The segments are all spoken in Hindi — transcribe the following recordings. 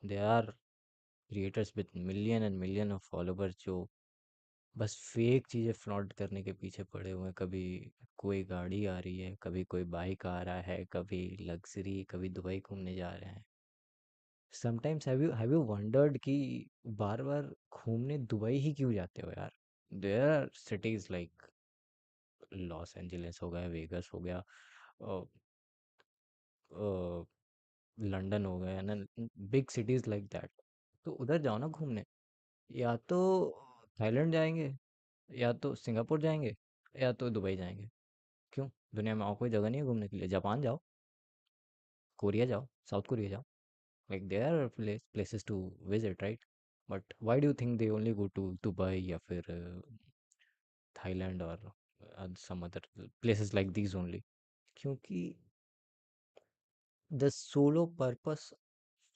They are creators with million and million of followers जो बस फेक चीज़ें फ्लॉन्ट करने के पीछे पड़े हुए हैं। कभी कोई गाड़ी आ रही है, कभी कोई बाइक आ रहा है, कभी लग्जरी, कभी दुबई घूमने जा रहे हैं। समटाइम्स हैव यू वंडर्ड कि बार बार घूमने दुबई ही क्यों जाते हो यार? There are cities like Los Angeles हो गया, वेगस हो गया, लंदन हो गया ना, बिग सिटीज लाइक दैट। तो उधर जाओ ना घूमने। या तो थाईलैंड जाएंगे, या तो सिंगापुर जाएंगे, या तो दुबई जाएंगे। क्यों? दुनिया में और कोई जगह नहीं है घूमने के लिए? जापान जाओ, कोरिया जाओ, साउथ कोरिया जाओ। Like there are places to visit, right? But why do you think they only go to Dubai या फिर थाईलैंड और some other places like these only? क्योंकि the solo purpose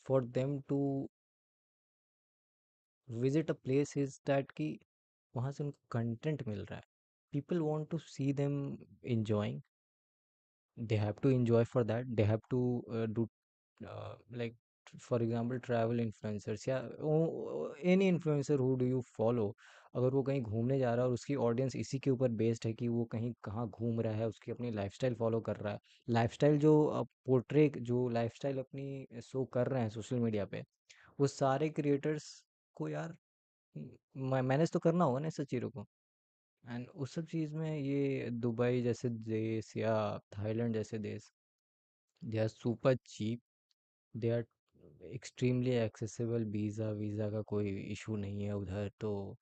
for them to visit a place is that कि वहाँ से उनको कंटेंट मिल रहा है। People want to see them enjoying, they have to enjoy for that, they have to do like for example travel influencers या any influencer who do you follow। अगर वो कहीं घूमने जा रहा है और उसकी ऑडियंस इसी के ऊपर बेस्ड है कि वो कहीं कहाँ घूम रहा है, उसकी अपनी लाइफस्टाइल फॉलो कर रहा है, लाइफस्टाइल जो पोर्ट्रे जो लाइफस्टाइल अपनी शो कर रहे हैं सोशल मीडिया पे, वो सारे क्रिएटर्स को यार मैनेज तो करना होगा ना इस सब चीज़ों को। एंड उस सब चीज़ में ये दुबई जैसे देश या थाईलैंड जैसे देश, they are super cheap, they are extremely accessible, visa का कोई इशू नहीं है उधर। तो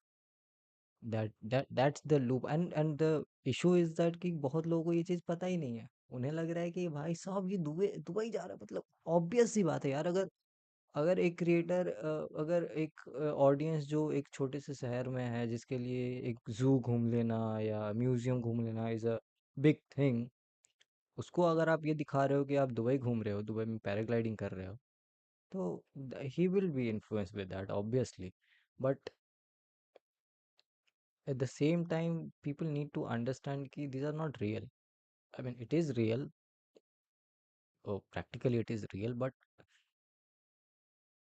that's the loop. And the issue is that कि बहुत लोगों को ये चीज़ पता ही नहीं है। उन्हें लग रहा है कि भाई साहब ये दुबई दुबई जा रहा है, मतलब ऑब्वियस सी बात है यार। अगर अगर एक क्रिएटर, अगर एक ऑडियंस जो एक छोटे से शहर में है, जिसके लिए एक जू घूम लेना या म्यूजियम घूम लेना इज अ बिग थिंग, उसको अगर आप ये दिखा रहे हो कि आप दुबई घूम रहे हो, दुबई में पैराग्लाइडिंग कर रहे हो, तो he will be influence with that obviously. But at the same time people need to understand कि these are not real. I mean it is real, practically it is real, but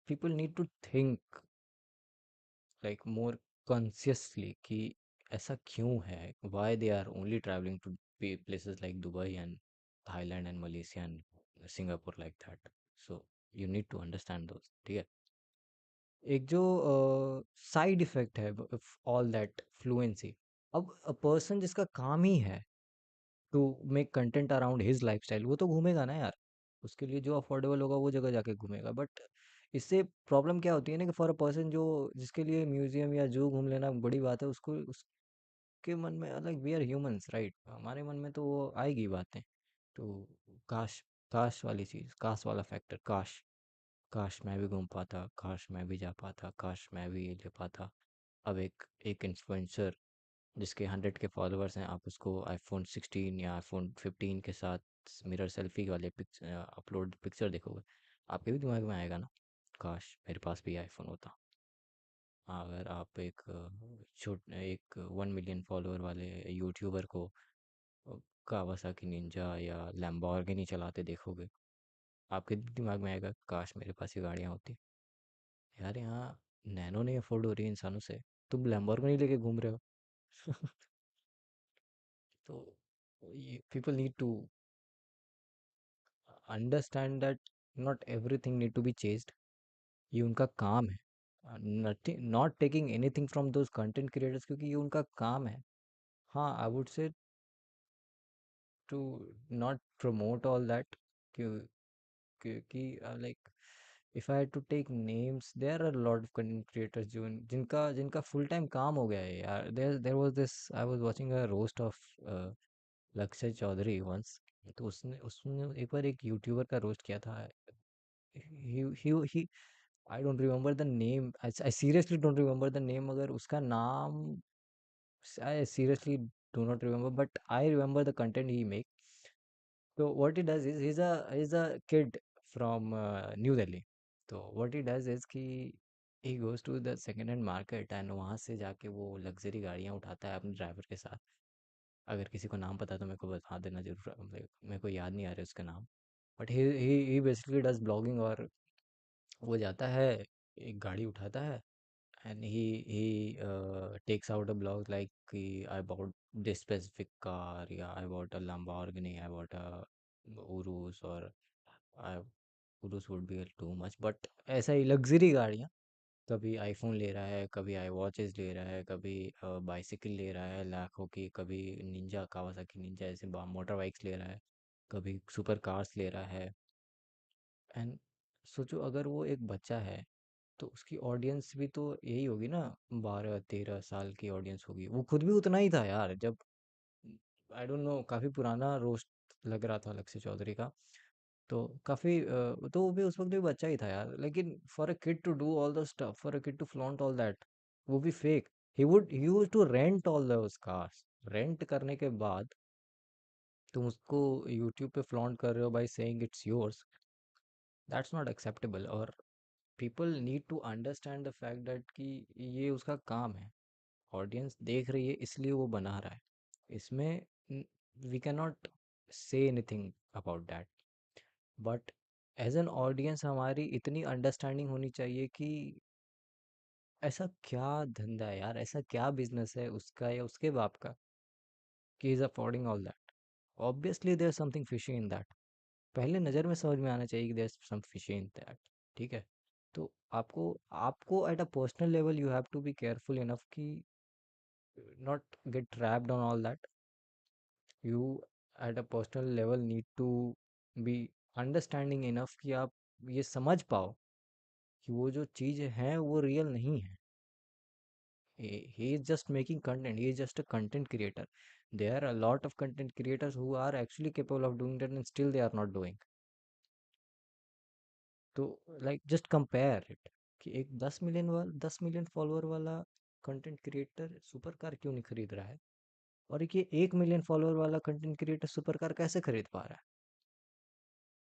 people need to think like more consciously कि ऐसा क्यों है, why they are only travelling to places like Dubai and Thailand and Malaysia and Singapore like that. So you need to understand those, ठीक है? एक जो साइड इफेक्ट है ऑल दैट फ्लुएंसी, अब अ पर्सन जिसका काम ही है to make content around his lifestyle, वो तो घूमेगा ना यार। उसके लिए जो अफोर्डेबल होगा वो जगह जाके घूमेगा। बट इससे प्रॉब्लम क्या होती है ना कि फॉर अ पर्सन जो जिसके लिए म्यूजियम या जू घूम लेना बड़ी बात है, उसको उसके मन में अलग, वी आर ह्यूमंस राइट, हमारे मन में तो वो आएगी बातें। तो काश, काश वाली चीज़, काश वाला फैक्टर, काश, काश मैं भी घूम पाता, काश मैं भी जा पाता, काश मैं भी ये ले पाता। अब एक एक इन्फ्लुएंसर जिसके 100 के फॉलोअर्स हैं, आप उसको आईफोन 16 या आईफोन 15 के साथ मिरर सेल्फी वाले पिक्चर अपलोड पिक्चर देखोगे, आपके भी दिमाग में आएगा ना, काश मेरे पास भी आईफोन होता। अगर आप एक एक 1 मिलियन फॉलोअर वाले यूट्यूबर को कावासाकी निंजा या लैम्बोर्गिनी चलाते देखोगे, आपके भी दिमाग में आएगा काश मेरे पास ये गाड़ियाँ होती। यार यहाँ नैनो नहीं अफोर्ड हो रही है इंसानों से, तुम लैम्बोर्गिनी लेके घूम रहे हो। तो ये people need to understand that not everything need to be chased. ये उनका काम है। Nothing, not taking anything from those content creators, क्योंकि ये उनका काम है। हाँ, I would say to not promote all that, क्योंकि like if I to take names, there are lot of content creators जो जिनका जिनका फुल टाइम काम हो गया है यार। There was this, I was watching a roast of Lakshya Chaudhary once. तो उसने उसने एक बार एक यूट्यूबर का रोस्ट किया था। He I don't remember the name, I seriously don't remember the name. अगर उसका नाम, I seriously do not remember, but I remember the content he make. So what he does is he's a kid from New Delhi. तो what he does is कि he goes to the second hand market and वहाँ से जाके वो लग्जरी गाड़ियाँ उठाता है अपने ड्राइवर के साथ। अगर किसी को नाम पता है तो मेरे को बता देना जरूर, मेरे को याद नहीं आ रहा है उसका नाम। But he basically does blogging और वो जाता है, एक गाड़ी उठाता है, and he takes out a blog like कि I bought this specific car, या I bought a Lamborghini, I bought a Urus, और I Urus would be too much, but ऐसा ही लग्जरी गाड़ियाँ, कभी आईफोन ले रहा है, कभी आई वॉचेस ले रहा है, कभी बाइसिकल ले रहा है लाखों की, कभी निंजा, कावासाकी निंजा ऐसे मोटर बाइक्स ले रहा है, कभी सुपर कार्स ले रहा है। एंड सोचो अगर वो एक बच्चा है तो उसकी ऑडियंस भी तो यही होगी ना, 12-13 साल की ऑडियंस होगी। वो खुद भी उतना ही था यार जब, आई डोंट नो, काफी पुराना रोस्ट लग रहा था लक्ष्य चौधरी का, तो काफी तो वो भी उस वक्त भी बच्चा ही था यार, लेकिन for a kid to do all the stuff, for a kid to flaunt all that, वो भी fake, he used to rent all those cars. Rent करने के बाद तुम उसको यूट्यूब पे फ्लॉन्ट कर रहे हो by saying it's yours, that's not acceptable. और people need to understand the fact that कि ये उसका काम है, ऑडियंस देख रही है इसलिए वो बना रहा है, इसमें we can not say anything about that. But as an audience हमारी इतनी अंडरस्टैंडिंग होनी चाहिए कि ऐसा क्या धंधा है यार, ऐसा क्या बिजनेस है उसका या उसके बाप का कि is affording all that. Obviously there something fishy in that, पहले नज़र में समझ में आना चाहिए कि there some fishy in that. ठीक है, तो आपको आपको at a personal level you have to be careful enough कि not get trapped on all that. You at a personal level need to be understanding enough कि आप ये समझ पाओ कि वो जो चीज़ है वो रियल नहीं है। He is just making content, he is just a content creator. There are a lot of content creators who are actually capable of doing that and still they are not doing. तो लाइक जस्ट कंपेयर इट कि एक 10 मिलियन फॉलोअर वाला कंटेंट क्रिएटर सुपर कार क्यों नहीं खरीद रहा है, और एक ये 1 मिलियन फॉलोअर वाला कंटेंट क्रिएटर सुपर कार कैसे खरीद पा रहा है।